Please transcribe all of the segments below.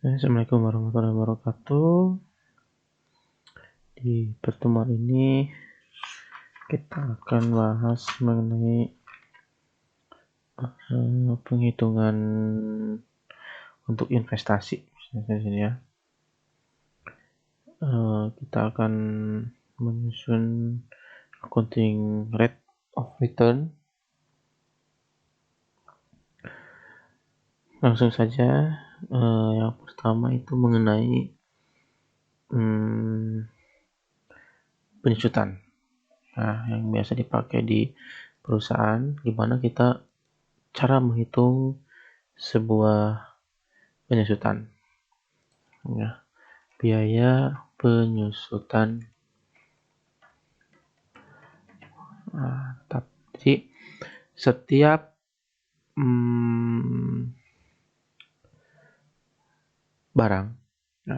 Assalamualaikum warahmatullahi wabarakatuh. Di pertemuan ini kita akan bahas mengenai penghitungan untuk investasi. Ya. Kita akan menyusun accounting rate of return. Langsung saja, yang pertama itu mengenai penyusutan. Nah, yang biasa dipakai di perusahaan, gimana kita cara menghitung sebuah penyusutan. Ya, biaya penyusutan. Jadi setiap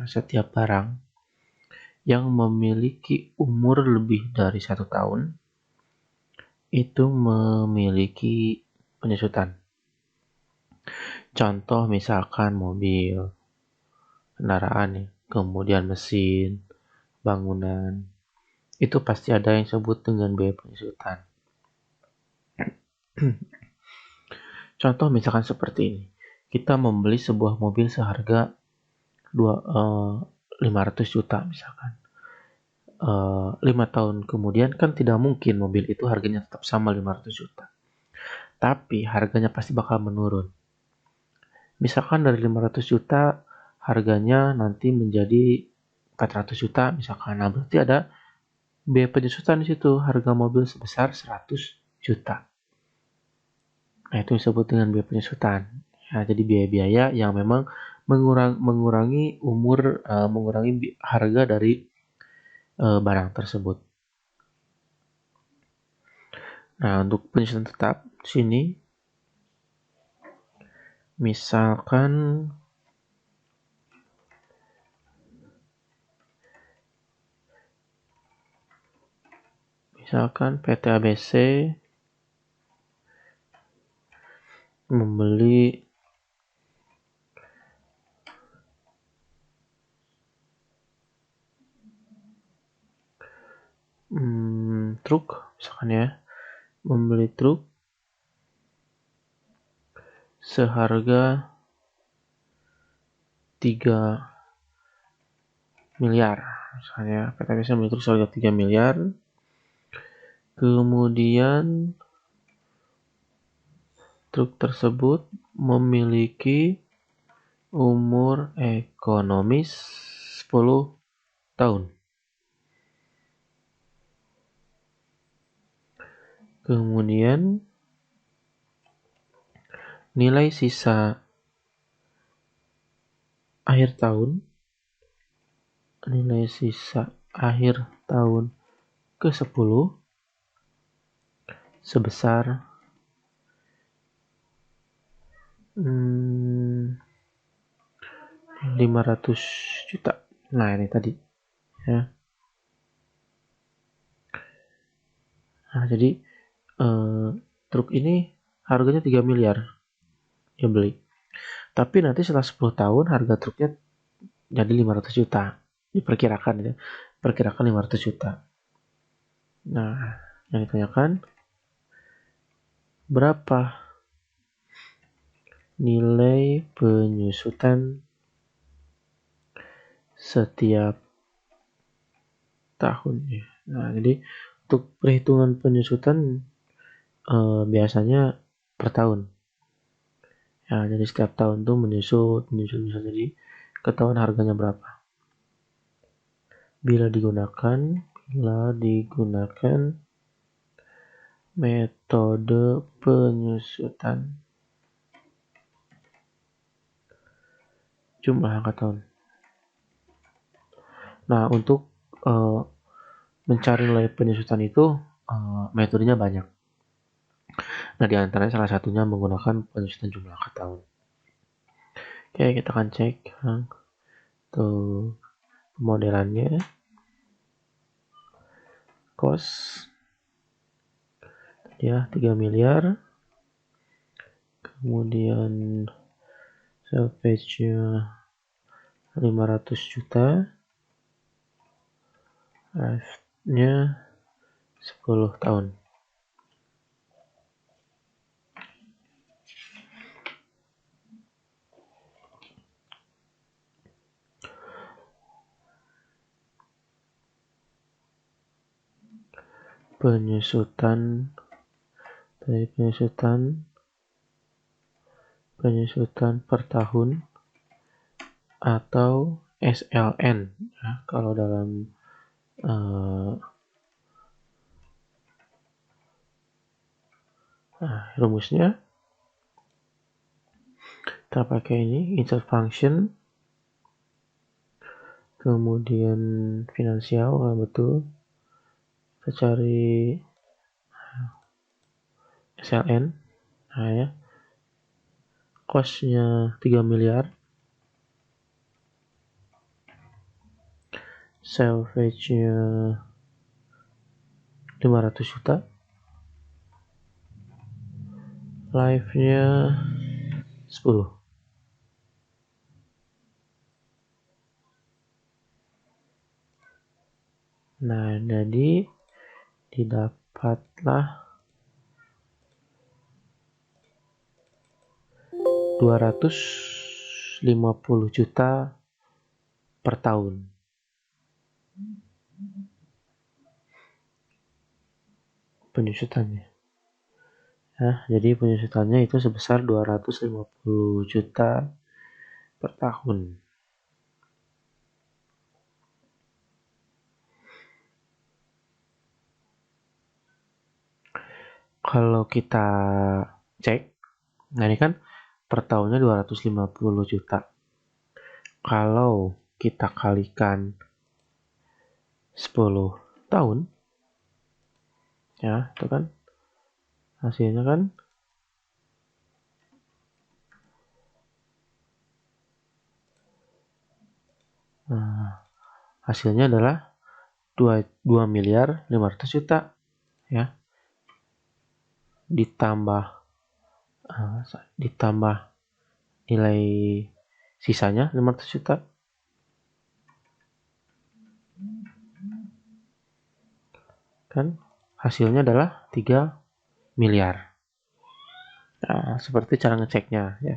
setiap barang yang memiliki umur lebih dari 1 tahun itu memiliki penyusutan. Contoh misalkan mobil, kendaraan, kemudian mesin, bangunan, itu pasti ada yang disebut dengan biaya penyusutan. Contoh misalkan seperti ini, kita membeli sebuah mobil seharga 500 juta misalkan. 5 tahun kemudian kan tidak mungkin mobil itu harganya tetap sama 500 juta. Tapi harganya pasti bakal menurun. Misalkan dari 500 juta harganya nanti menjadi 400 juta misalkan. Nah, berarti ada biaya penyusutan di situ, harga mobil sebesar 100 juta. Nah, itu disebut dengan biaya penyusutan. Nah, jadi biaya-biaya yang memang mengurangi umur, mengurangi harga dari barang tersebut. Nah, untuk penyusutan tetap di sini, misalkan PT ABC membeli truk, misalkan ya, membeli truk seharga 3 miliar. Misalnya PT ABC membeli truk seharga 3 miliar. Kemudian truk tersebut memiliki umur ekonomis 10 tahun. Kemudian nilai sisa akhir tahun ke-10 sebesar 500 juta. Nah, ini tadi ya. Nah, jadi truk ini harganya 3 miliar dia beli. Tapi nanti setelah 10 tahun harga truknya jadi 500 juta. Diperkirakan ya. Perkirakan 500 juta. Nah, yang ditanyakan berapa nilai penyusutan setiap tahunnya. Nah, jadi untuk perhitungan penyusutan biasanya per tahun. Ya, jadi setiap tahun tuh menyusut. Jadi ketahuan harganya berapa. Bila digunakan metode penyusutan jumlah angka tahun. Nah, untuk mencari nilai penyusutan itu metodenya banyak. Nah, di antaranya salah satunya menggunakan penyusutan jumlah angka tahun. Oke, kita akan cek tuh pemodelannya. Cost ya 3 miliar. Kemudian salvage-nya 500 juta, life-nya 10 tahun. Penyusutan per tahun atau SLN ya, kalau dalam rumusnya kita pakai ini insert function, kemudian finansial betul, kita cari SLN, nah ya, cost-nya 3 miliar, salvage-nya 500 juta, life-nya 10. Nah, jadi didapatlah 250 juta per tahun. Penyusutannya. Nah, jadi penyusutannya itu sebesar 250 juta per tahun. Kalau kita cek, nah ini kan per tahunnya 250 juta. Kalau kita kalikan 10 tahun, ya itu kan hasilnya kan hasilnya adalah 2 miliar 500 juta ya, ditambah nilai sisanya 500 juta kan hasilnya adalah 3 miliar. Nah, seperti cara ngeceknya ya.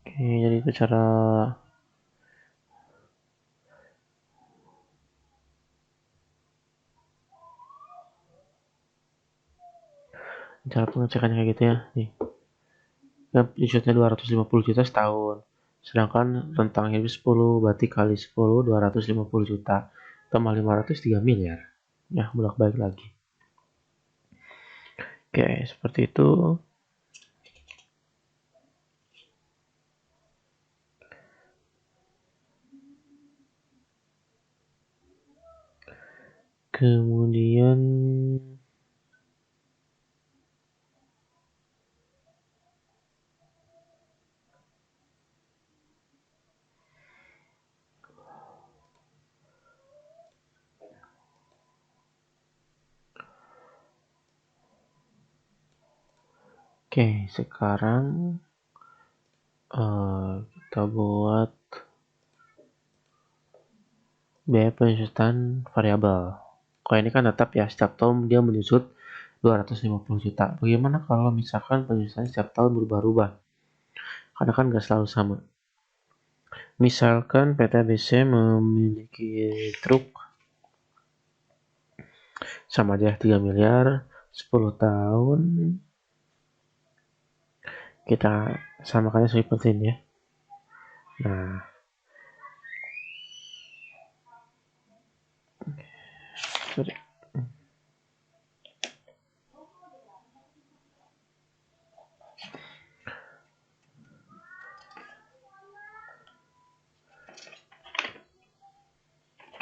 Oke, jadi itu cara pengecekannya kayak gitu ya. Nih. Penyusutannya 250 juta setahun. Sedangkan rentang hidup 10 berarti kali 10 250 juta tambah 500 3 miliar. Ya, bolak-balik lagi. Oke, seperti itu. Kemudian oke, sekarang kita buat biaya penyusutan variabel. Kalau ini kan tetap ya, setiap tahun dia menyusut 250 juta. Bagaimana kalau misalkan penyusutannya setiap tahun berubah-ubah? Karena kan nggak selalu sama. Misalkan PT ABC memiliki truk sama aja 3 miliar 10 tahun, kita samakannya seperti ini ya. Nah, sorry.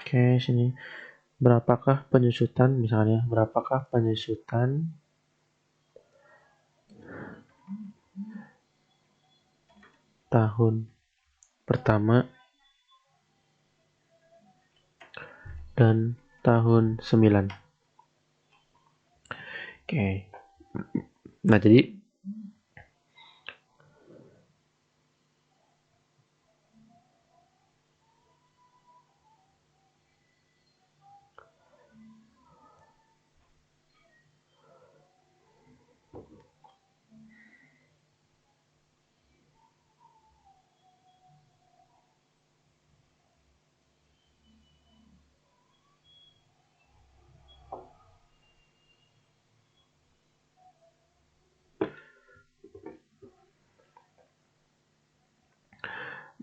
Oke, sini berapakah penyusutan, misalnya berapakah penyusutan tahun pertama dan tahun 9. Oke. Nah, jadi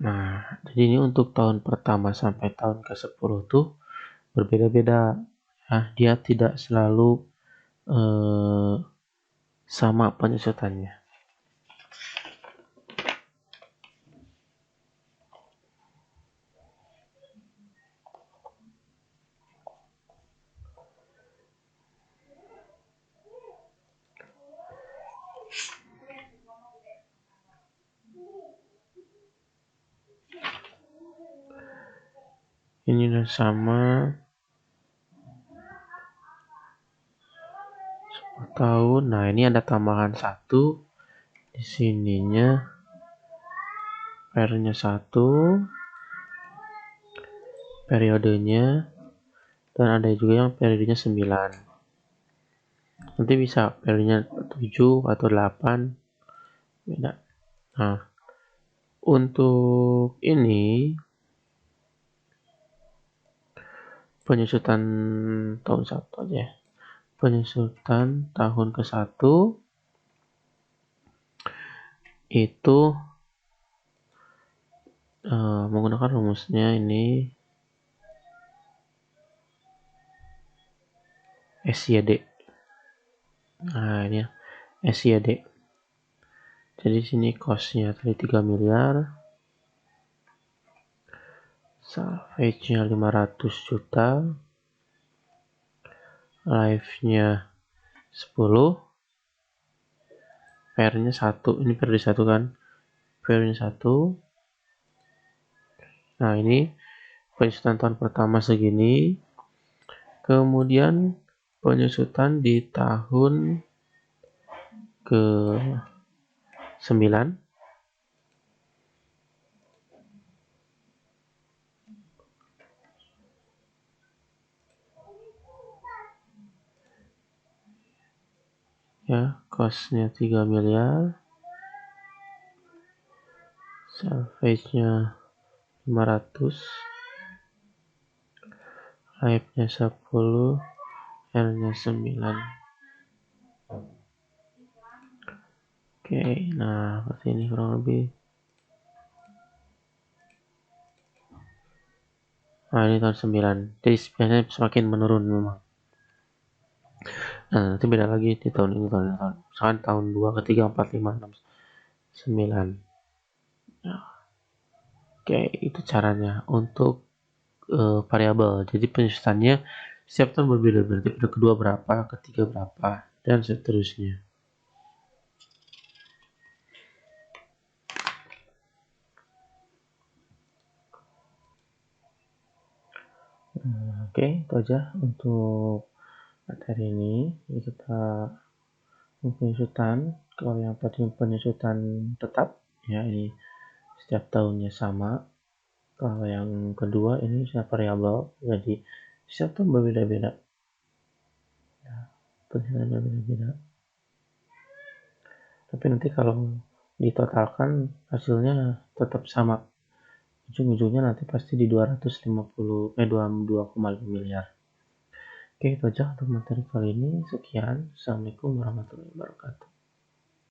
Nah, jadi ini untuk tahun pertama sampai tahun ke-10 tuh berbeda-beda. Nah, dia tidak selalu sama penyusutannya. Ini udah sama 10 tahun. Nah, ini ada tambahan 1 di sininya, pairnya 1, periodenya, dan ada juga yang periodenya 9. Nanti bisa periodenya 7 atau 8, beda. Nah, untuk ini penyusutan tahun 1 aja. Penyusutan tahun ke-1 itu menggunakan rumusnya ini SYD. Nah, ini SYD. Jadi sini cost-nya tadi 3 miliar, salvage-nya 500 juta, life-nya 10, pair-nya 1. Ini periode 1 kan? Pair-nya 1. Nah, ini penyusutan tahun pertama segini. Kemudian penyusutan di tahun ke-9. Ya, cost-nya 3 miliar. Salvage-nya 500. Life-nya 10, L-nya 9. Oke, nah seperti ini kurang lebih. Nah, ini tahun 9. Jadi biasanya semakin menurun memang. Nah, nanti beda lagi di tahun ini, tahun. Misalkan tahun 2, ketiga, 4, 5, 6, 9. Nah, oke, itu caranya untuk variabel. Jadi penyusutannya setiap tahun berbeda. Berarti periode kedua berapa, ketiga berapa, dan seterusnya. Oke, itu aja untuk materi ini. Jadi kita penyusutan. Kalau yang tadi penyusutan tetap, ya ini setiap tahunnya sama. Kalau yang kedua ini variabel, jadi setiap tahun berbeda-beda. Ya, penyusutan berbeda-beda. Tapi nanti kalau ditotalkan hasilnya tetap sama. Ujung-ujungnya nanti pasti di 22,5 miliar. Oke, itu aja untuk materi kali ini. Sekian. Assalamualaikum warahmatullahi wabarakatuh.